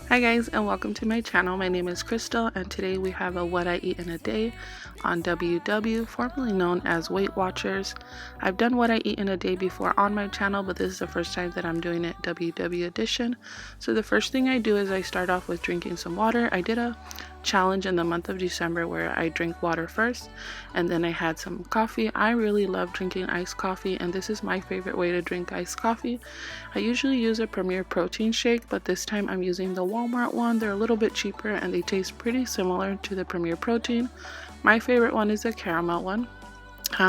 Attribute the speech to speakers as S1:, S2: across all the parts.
S1: Hi guys, and welcome to my channel. My name is Crystal, and today we have a what I eat in a day on WW, formerly known as Weight Watchers. I've done what I eat in a day before on my channel, but this is the first time that I'm doing it WW edition. So the first thing I do is I start off with drinking some water. I did a challenge in the month of December where I drink water first, and then I had some coffee. I really love drinking iced coffee, and this is my favorite way to drink iced coffee. I usually use a Premier protein shake, but this time I'm using the Walmart one. They're a little bit cheaper and they taste pretty similar to the Premier protein. My favorite one is the caramel one.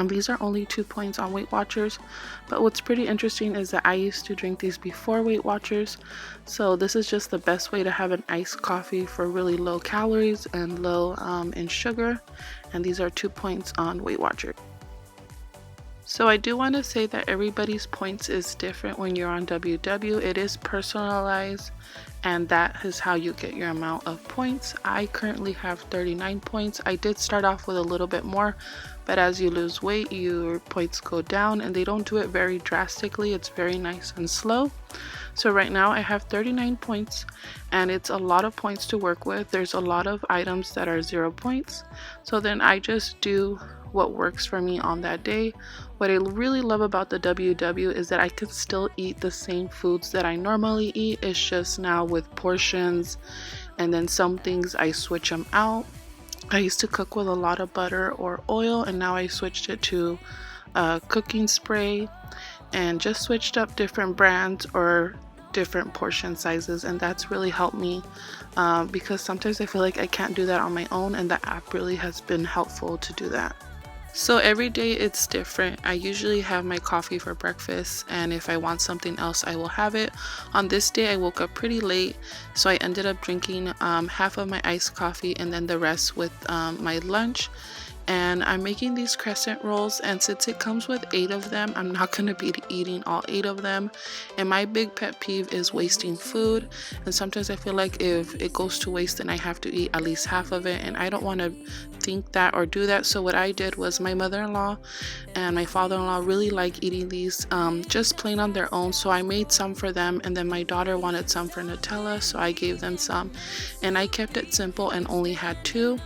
S1: These are only 2 points on Weight Watchers, but what's pretty interesting is that I used to drink these before Weight Watchers, so this is just the best way to have an iced coffee for really low calories and low in sugar, and these are 2 points on Weight Watchers. So I do want to say that everybody's points is different when you're on WW. It is personalized, and that is how you get your amount of points. I currently have 39 points. I did start off with a little bit more, but as you lose weight, your points go down, and they don't do it very drastically. It's very nice and slow. So right now I have 39 points, and it's a lot of points to work with. There's a lot of items that are 0 points. So then I just do what works for me on that day. What I really love about the WW is that I can still eat the same foods that I normally eat. It's just now with portions, and then some things I switch them out. I used to cook with a lot of butter or oil, and now I switched it to cooking spray, and just switched up different brands or different portion sizes, and that's really helped me because sometimes I feel like I can't do that on my own, and the app really has been helpful to do that. So every day it's different. I usually have my coffee for breakfast, and if I want something else I will have it. On this day I woke up pretty late, so I ended up drinking half of my iced coffee and then the rest with my lunch. And I'm making these crescent rolls, and since it comes with 8 of them, I'm not going to be eating all 8 of them. And my big pet peeve is wasting food, and sometimes I feel like if it goes to waste, then I have to eat at least half of it, and I don't want to think that or do that. So what I did was, my mother-in-law and my father-in-law really like eating these just plain on their own, so I made some for them, and then my daughter wanted some for Nutella, so I gave them some, and I kept it simple and only had 2.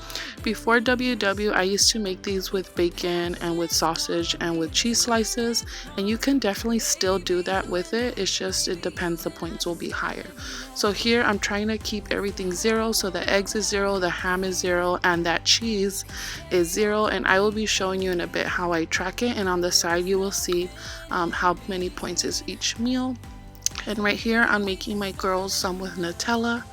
S1: Before WW, I used to make these with bacon and with sausage and with cheese slices, and you can definitely still do that with it. It's just, it depends, the points will be higher. So here I'm trying to keep everything 0, so the eggs is 0, the ham is 0, and that cheese is 0, and I will be showing you in a bit how I track it, and on the side you will see how many points is each meal. And right here I'm making my girls some with Nutella,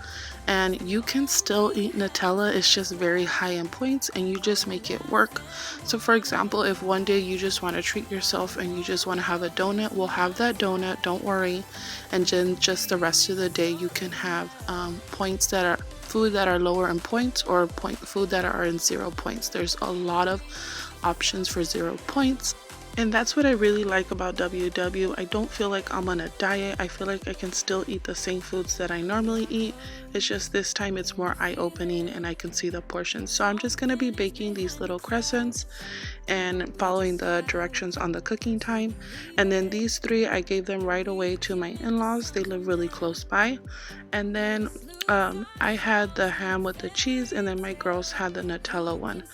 S1: and you can still eat Nutella. It's just very high in points, and you just make it work. So for example, if one day you just want to treat yourself and you just want to have a donut, we'll have that donut, don't worry. And then just the rest of the day you can have points that are food that are lower in points, or food that are in 0 points. There's a lot of options for 0 points. And that's what I really like about WW. I don't feel like I'm on a diet. I feel like I can still eat the same foods that I normally eat. It's just this time it's more eye-opening, and I can see the portions. So I'm just going to be baking these little crescents and following the directions on the cooking time. And then these 3 I gave them right away to my in-laws. They live really close by. And then I had the ham with the cheese, and then my girls had the Nutella one.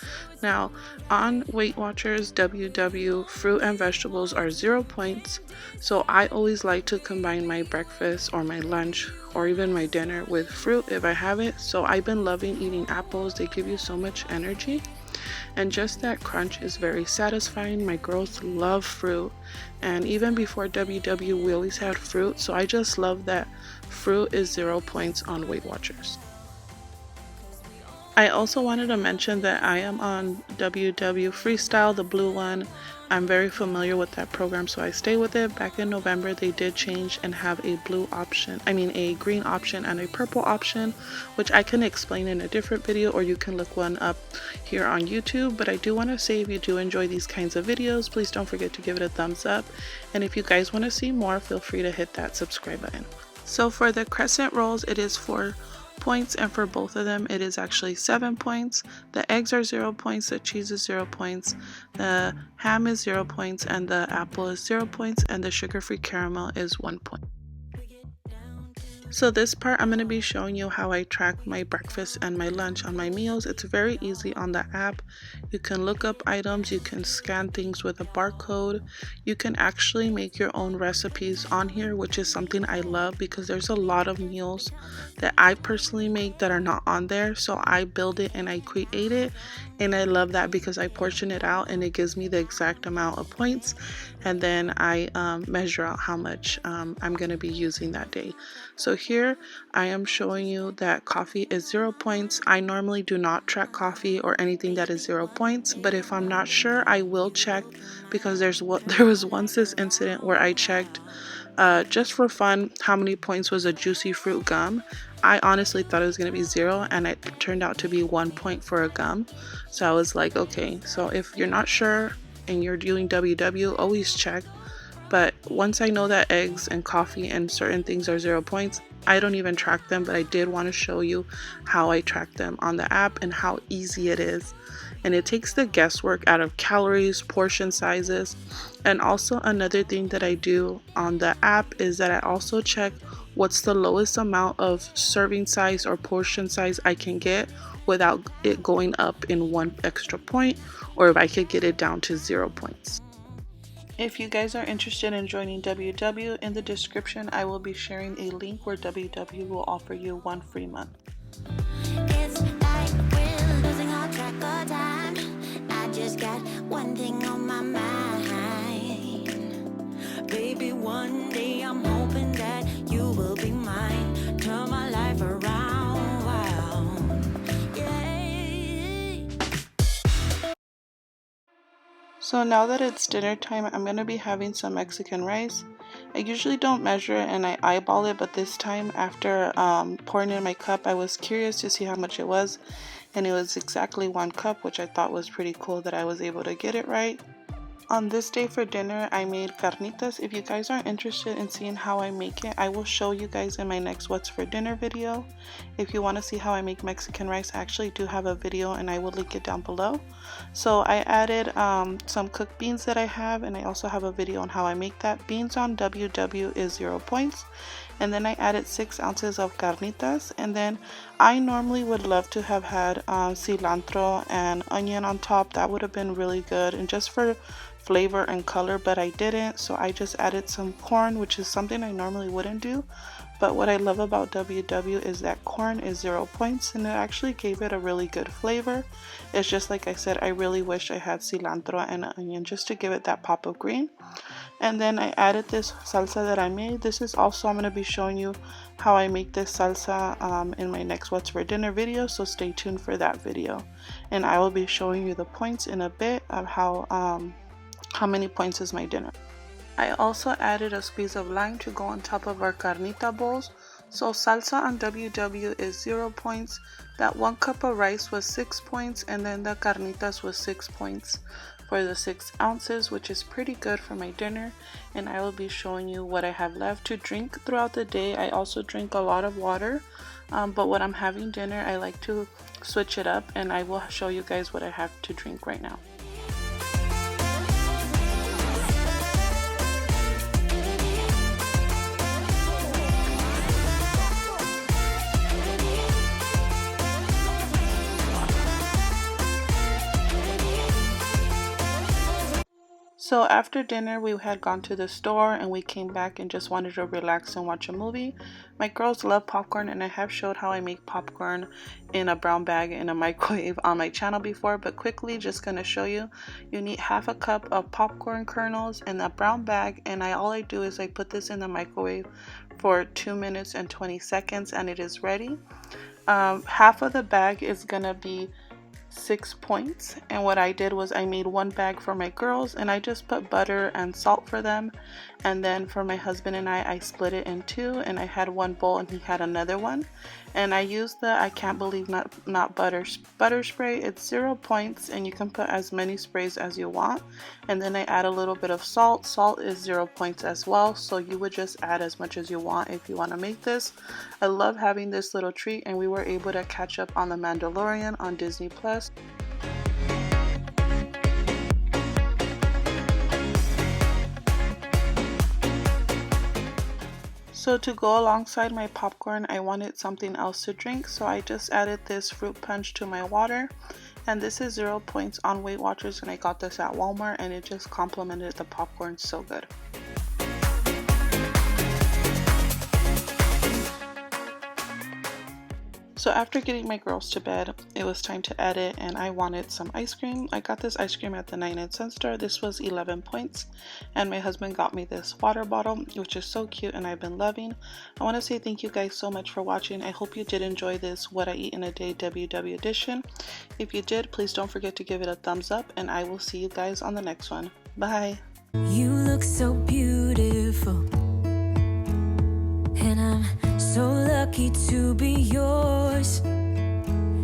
S1: Now on Weight Watchers WW, fruit and vegetables are 0 points, so I always like to combine my breakfast or my lunch or even my dinner with fruit if I have it. So I've been loving eating apples. They give you so much energy, and just that crunch is very satisfying. My girls love fruit, and even before WW we always had fruit, so I just love that fruit is 0 points on Weight Watchers. I also wanted to mention that I am on WW FREESTYLE, the blue one. I'm very familiar with that program, so I stay with it. Back in November they did change and have a blue option, a green option and a purple option, which I can explain in a different video, or you can look one up here on YouTube. But I do want to say, if you do enjoy these kinds of videos, please don't forget to give it a thumbs up, and if you guys want to see more, feel free to hit that subscribe button. So for the crescent rolls, it is 4 points, and for both of them it is actually 7 points. The eggs are 0 points, the cheese is 0 points, the ham is 0 points, and the apple is 0 points, and the sugar-free caramel is 1 point. So this part I'm going to be showing you how I track my breakfast and my lunch on my meals. It's very easy on the app. You can look up items, you can scan things with a barcode. You can actually make your own recipes on here, which is something I love because there's a lot of meals that I personally make that are not on there. So I build it and I create it, and I love that because I portion it out and it gives me the exact amount of points, and then I measure out how much I'm going to be using that day. So here I am showing you that coffee is 0 points. I normally do not track coffee or anything that is 0 points, but if I'm not sure, I will check, because there was once this incident where I checked just for fun how many points was a juicy fruit gum. I honestly thought it was going to be 0, and it turned out to be 1 point for a gum. So I was like, okay, so if you're not sure and you're doing WW, always check. But once I know that eggs and coffee and certain things are 0 points, I don't even track them, but I did want to show you how I track them on the app and how easy it is. And it takes the guesswork out of calories, portion sizes. And also another thing that I do on the app is that I also check what's the lowest amount of serving size or portion size I can get without it going up in 1 extra point, or if I could get it down to 0 points. If you guys are interested in joining WW, in the description I will be sharing a link where WW will offer you 1 free month.
S2: It's like we're losing our track of time. I just got one thing on my mind. Baby, one day I'm hoping that you will be mine. Turn my life around. Wow. Yeah.
S1: So now that it's dinner time, I'm going to be having some Mexican rice. I usually don't measure it and I eyeball it, but this time after pouring in my cup, I was curious to see how much it was, and it was exactly 1 cup, which I thought was pretty cool that I was able to get it right. On this day for dinner, I made carnitas. If you guys are interested in seeing how I make it, I will show you guys in my next What's for Dinner video. If you want to see how I make Mexican rice, I actually do have a video and I will link it down below. So I added some cooked beans that I have, and I also have a video on how I make that. Beans on WW is 0 points. And then I added 6 ounces of carnitas, and then I normally would love to have had cilantro and onion on top. That would have been really good and just for flavor and color, but I didn't, so I just added some corn, which is something I normally wouldn't do. But what I love about WW is that corn is 0 points, and it actually gave it a really good flavor. It's just like I said, I really wish I had cilantro and onion just to give it that pop of green. And then I added this salsa that I made. This is also, I'm going to be showing you how I make this salsa in my next What's for Dinner video, so stay tuned for that video. And I will be showing you the points in a bit of how many points is my dinner. I also added a squeeze of lime to go on top of our carnita bowls. So salsa on WW is 0 points. That 1 cup of rice was 6 points, and then the carnitas was 6 points for the 6 ounces, which is pretty good for my dinner. And I will be showing you what I have left to drink throughout the day. I also drink a lot of water, but when I'm having dinner, I like to switch it up, and I will show you guys what I have to drink right now. So after dinner, we had gone to the store and we came back and just wanted to relax and watch a movie. My girls love popcorn, and I have showed how I make popcorn in a brown bag in a microwave on my channel before, but quickly just gonna show you. You need half a cup of popcorn kernels in a brown bag, and all I do is I put this in the microwave for 2 minutes and 20 seconds and it is ready. Half of the bag is gonna be 6 points, and what I did was I made 1 bag for my girls and I just put butter and salt for them, and then for my husband and I split it in 2, and I had 1 bowl and he had another one. And I used the I can't believe not butter spray. It's 0 points, and you can put as many sprays as you want. And then I add a little bit of salt. Salt is 0 points as well, so you would just add as much as you want if you want to make this. I love having this little treat, and we were able to catch up on The Mandalorian on Disney Plus. So to go alongside my popcorn, I wanted something else to drink, so I just added this fruit punch to my water. And this is 0 points on Weight Watchers, and I got this at Walmart, and it just complemented the popcorn so good. So after getting my girls to bed, it was time to edit, and I wanted some ice cream. I got this ice cream at the 99-cent store. This was 11 points, and my husband got me this water bottle, which is so cute and I've been loving. I want to say thank you guys so much for watching. I hope you did enjoy this What I Eat in a Day WW edition. If you did, please don't forget to give it a thumbs up, and I will see you guys on the next one. Bye!
S2: You look so beautiful, and I'm so lucky to be yours.